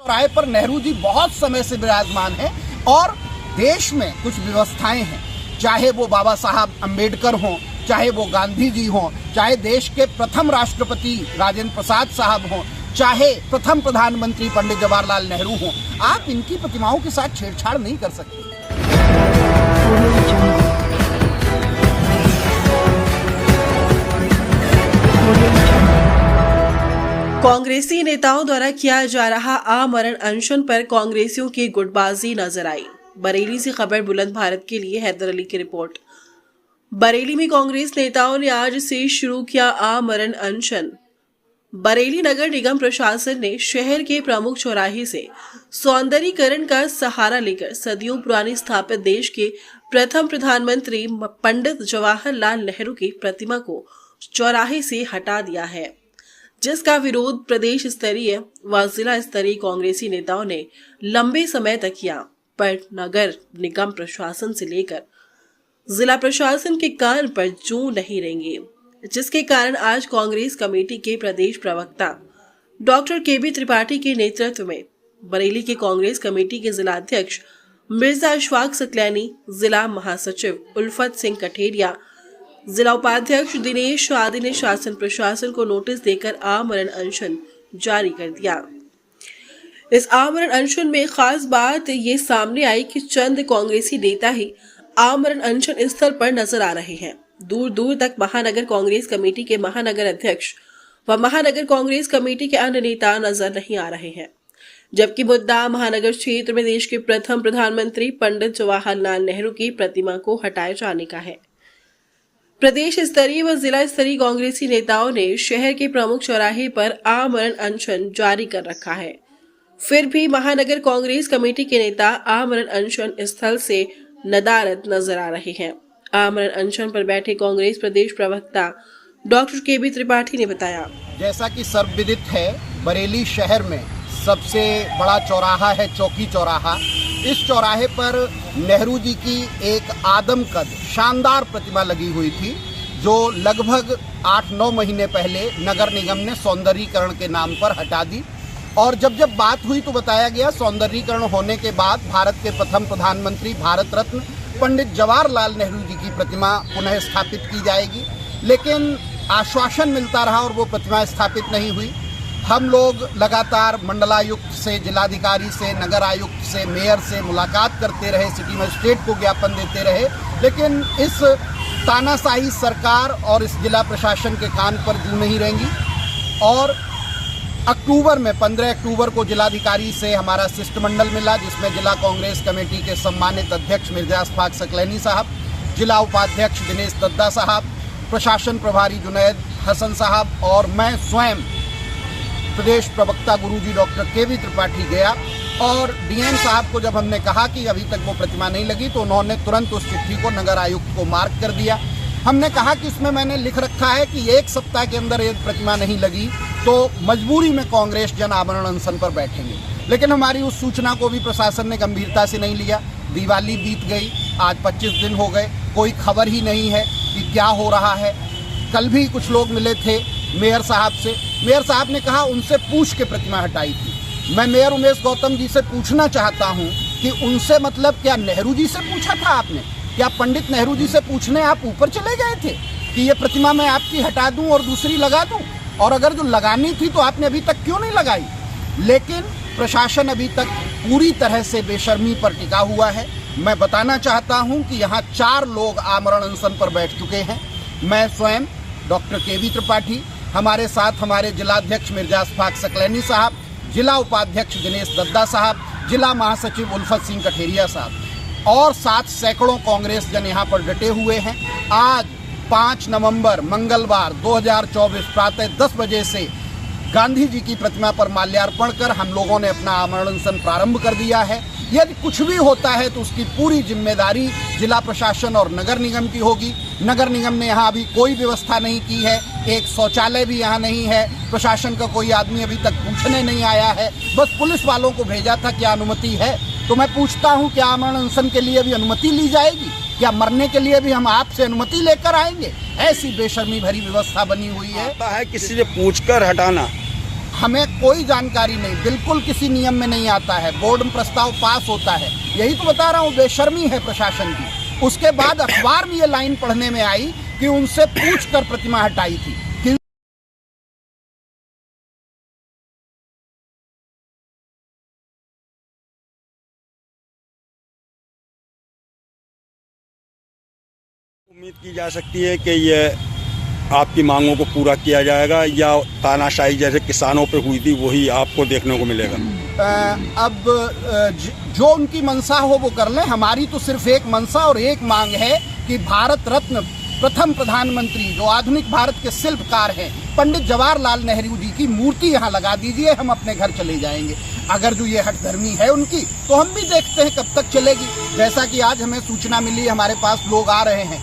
चौराहे पर नेहरू जी बहुत समय से विराजमान हैं और देश में कुछ व्यवस्थाएं हैं, चाहे वो बाबा साहब अंबेडकर हों, चाहे वो गांधी जी हों, चाहे देश के प्रथम राष्ट्रपति राजेंद्र प्रसाद साहब हों, चाहे प्रथम प्रधानमंत्री पंडित जवाहरलाल नेहरू हों, आप इनकी प्रतिमाओं के साथ छेड़छाड़ नहीं कर सकते। कांग्रेसी नेताओं द्वारा किया जा रहा आमरण अनशन पर कांग्रेसियों की गुटबाजी नजर आई। बरेली से खबर बुलंद भारत के लिए हैदर अली की रिपोर्ट। बरेली में कांग्रेस नेताओं ने आज से शुरू किया आमरण अनशन। बरेली नगर निगम प्रशासन ने शहर के प्रमुख चौराहे से सौंदर्यीकरण का सहारा लेकर सदियों पुरानी स्थापित देश के प्रथम प्रधानमंत्री पंडित जवाहरलाल नेहरू की प्रतिमा को चौराहे से हटा दिया है, जिसका विरोध प्रदेश स्तरीय व जिला स्तरीय कांग्रेसी नेताओं ने लंबे समय तक किया, पर नगर निगम प्रशासन से लेकर जिला प्रशासन के कान पर जूं नहीं रेंगे, जिसके कारण आज कांग्रेस कमेटी के प्रदेश प्रवक्ता डॉक्टर केबी त्रिपाठी के नेतृत्व में बरेली के कांग्रेस कमेटी के जिला अध्यक्ष मिर्जा अशफाक सकलैनी, जिला महासचिव उल्फत सिंह कठेरिया, जिला उपाध्यक्ष दिनेश आदि ने शासन प्रशासन को नोटिस देकर आमरण अनशन जारी कर दिया। इस आमरण अनशन में खास बात ये सामने आई कि चंद कांग्रेसी नेता ही आमरण अनशन स्थल पर नजर आ रहे हैं। दूर दूर तक महानगर कांग्रेस कमेटी के महानगर अध्यक्ष व महानगर कांग्रेस कमेटी के अन्य नेता नजर नहीं आ रहे हैं, जबकि मुद्दा महानगर क्षेत्र में देश के प्रथम प्रधानमंत्री पंडित जवाहरलाल नेहरू की प्रतिमा को हटाए जाने का है। प्रदेश स्तरीय व जिला स्तरीय कांग्रेसी नेताओं ने शहर के प्रमुख चौराहे पर आमरण अनशन जारी कर रखा है। फिर भी महानगर कांग्रेस कमेटी के नेता आमरण अनशन स्थल से नदारद नजर आ रहे हैं। आमरण अनशन पर बैठे कांग्रेस प्रदेश प्रवक्ता डॉक्टर केबी त्रिपाठी ने बताया, जैसा कि सर्वविदित है, बरेली शहर में सबसे बड़ा चौराहा है चौकी चौराहा। इस चौराहे पर नेहरू जी की एक आदमकद शानदार प्रतिमा लगी हुई थी, जो लगभग 8-9 महीने पहले नगर निगम ने सौंदर्यीकरण के नाम पर हटा दी। और जब बात हुई तो बताया गया सौंदर्यीकरण होने के बाद भारत के प्रथम प्रधानमंत्री भारत रत्न पंडित जवाहरलाल नेहरू जी की प्रतिमा पुनः स्थापित की जाएगी, लेकिन आश्वासन मिलता रहा और वो प्रतिमा स्थापित नहीं हुई। हम लोग लगातार मंडलायुक्त से, जिलाधिकारी से, नगर आयुक्त से, मेयर से मुलाकात करते रहे, सिटी मजिस्ट्रेट को ज्ञापन देते रहे, लेकिन इस तानाशाही सरकार और इस जिला प्रशासन के कान पर जूं नहीं रहेंगी। और अक्टूबर में 15 अक्टूबर को जिलाधिकारी से हमारा शिष्टमंडल मिला, जिसमें जिला कांग्रेस कमेटी के सम्मानित अध्यक्ष मिर्जा अशफाक सकलैनी साहब, जिला उपाध्यक्ष दिनेश दद्दा साहब, प्रशासन प्रभारी जुनैद हसन साहब और मैं स्वयं प्रदेश प्रवक्ता गुरुजी डॉक्टर केबी त्रिपाठी गया। और डीएम साहब को जब हमने कहा कि अभी तक वो प्रतिमा नहीं लगी, तो उन्होंने तुरंत उस चिट्ठी को नगर आयुक्त को मार्क कर दिया। हमने कहा कि इसमें मैंने लिख रखा है कि 1 सप्ताह के अंदर ये प्रतिमा नहीं लगी तो मजबूरी में कांग्रेस जन आमरण अनशन पर बैठेंगे, लेकिन हमारी उस सूचना को भी प्रशासन ने गंभीरता से नहीं लिया। दिवाली बीत गई, आज 25 दिन हो गए, कोई खबर ही नहीं है कि क्या हो रहा है। कल भी कुछ लोग मिले थे मेयर साहब से, मेयर साहब ने कहा उनसे पूछ के प्रतिमा हटाई थी। मैं मेयर उमेश गौतम जी से पूछना चाहता हूं कि उनसे मतलब क्या नेहरू जी से पूछा था आपने? क्या पंडित नेहरू जी से पूछने आप ऊपर चले गए थे कि ये प्रतिमा मैं आपकी हटा दूं और दूसरी लगा दूं? और अगर जो लगानी थी तो आपने अभी तक क्यों नहीं लगाई? लेकिन प्रशासन अभी तक पूरी तरह से बेशर्मी पर टिका हुआ है। मैं बताना चाहता हूं कि यहाँ 4 लोग आमरण अनशन पर बैठ चुके हैं। मैं स्वयं डॉक्टर केबी त्रिपाठी, हमारे साथ हमारे जिलाध्यक्ष मिर्जा अशफाक सकलैनी साहब, जिला उपाध्यक्ष दिनेश दद्दा साहब, जिला महासचिव उल्फत सिंह कठेरिया साहब और 7 सैकड़ों कांग्रेस जन यहाँ पर डटे हुए हैं। आज 5 नवंबर मंगलवार 2024 प्रातः 10 बजे से गांधी जी की प्रतिमा पर माल्यार्पण कर हम लोगों ने अपना आमरण अनशन प्रारंभ कर दिया है। यदि कुछ भी होता है तो उसकी पूरी जिम्मेदारी जिला प्रशासन और नगर निगम की होगी। नगर निगम ने यहाँ अभी कोई व्यवस्था नहीं की है, एक शौचालय भी यहाँ नहीं है, प्रशासन का कोई आदमी अभी तक पूछने नहीं आया है, बस पुलिस वालों को भेजा था क्या अनुमति है। तो मैं पूछता हूँ क्या आमरण अनशन के लिए भी अनुमति ली जाएगी? क्या मरने के लिए भी हम आपसे अनुमति लेकर आएंगे? ऐसी बेशर्मी भरी व्यवस्था बनी हुई है। किसी से पूछकर हटाना, हमें कोई जानकारी नहीं, बिल्कुल किसी नियम में नहीं आता है, बोर्ड में प्रस्ताव पास होता है। यही तो बता रहा हूँ, बेशर्मी है प्रशासन की। उसके बाद अखबार में ये लाइन पढ़ने में आई कि उनसे पूछकर प्रतिमा हटाई थी। उम्मीद की जा सकती है कि ये आपकी मांगों को पूरा किया जाएगा या तानाशाही जैसे किसानों पे हुई थी वही आपको देखने को मिलेगा? अब जो उनकी मंशा हो वो कर लें। हमारी तो सिर्फ एक मंशा और एक मांग है कि भारत रत्न प्रथम प्रधानमंत्री जो आधुनिक भारत के शिल्पकार हैं पंडित जवाहरलाल नेहरू जी की मूर्ति यहाँ लगा दीजिए, हम अपने घर चले जाएंगे। अगर जो ये हठधर्मी है उनकी तो हम भी देखते हैं कब तक चलेगी। जैसा कि आज हमें सूचना मिली, हमारे पास लोग आ रहे हैं।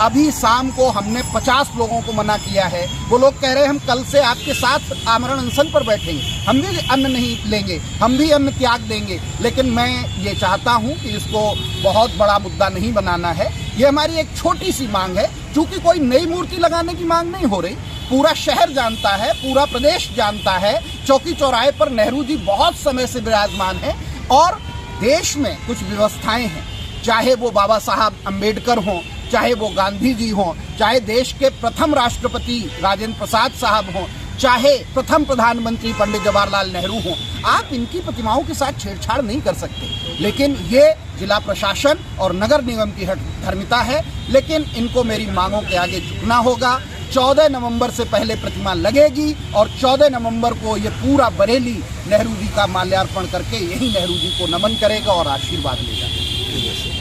अभी शाम को हमने 50 लोगों को मना किया है। वो लोग कह रहे हैं हम कल से आपके साथ आमरण अनशन पर बैठेंगे, हम भी अन्न नहीं लेंगे, हम भी अन्न त्याग देंगे। लेकिन मैं ये चाहता हूँ कि इसको बहुत बड़ा मुद्दा नहीं बनाना है। ये हमारी एक छोटी सी मांग है, क्योंकि कोई नई मूर्ति लगाने की मांग नहीं हो रही। पूरा शहर जानता है, पूरा प्रदेश जानता है, चौकी चौराहे पर नेहरू जी बहुत समय से विराजमान हैं। और देश में कुछ व्यवस्थाएं हैं, चाहे वो बाबा साहब अम्बेडकर हों, चाहे वो गांधी जी हों, चाहे देश के प्रथम राष्ट्रपति राजेंद्र प्रसाद साहब हों, चाहे प्रथम प्रधानमंत्री पंडित जवाहरलाल नेहरू हों, आप इनकी प्रतिमाओं के साथ छेड़छाड़ नहीं कर सकते। लेकिन ये जिला प्रशासन और नगर निगम की हठधर्मिता है। लेकिन इनको मेरी मांगों के आगे झुकना होगा। 14 नवंबर से पहले प्रतिमा लगेगी और 14 नवंबर को ये पूरा बरेली नेहरू जी का माल्यार्पण करके यही नेहरू जी को नमन करेगा और आशीर्वाद लेगा।